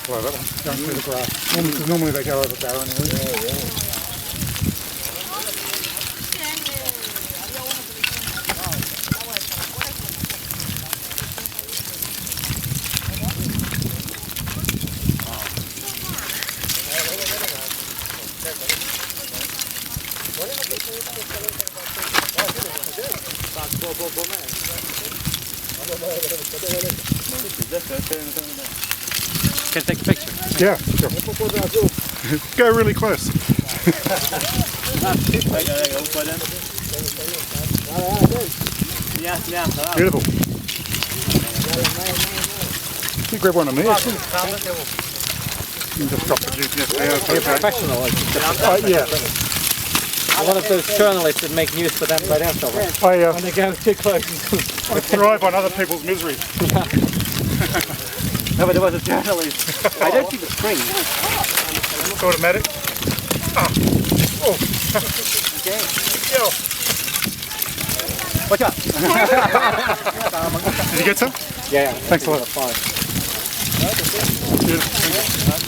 buffalo, that one, going through the grass. Normally they go over barren areas. Can I take a picture? Yeah, sure. Go really close. Beautiful. You grab one of me. You can just drop the GPS there. You're professional. Yeah. One of those journalists that make news for them by themselves. When they go too close. I thrive on other people's misery. No, but there was a journalist. I don't see the spring. It's automatic. Oh. Okay. Yo. Watch out. Did you get some? Yeah. Thanks a lot. Fine. Beautiful.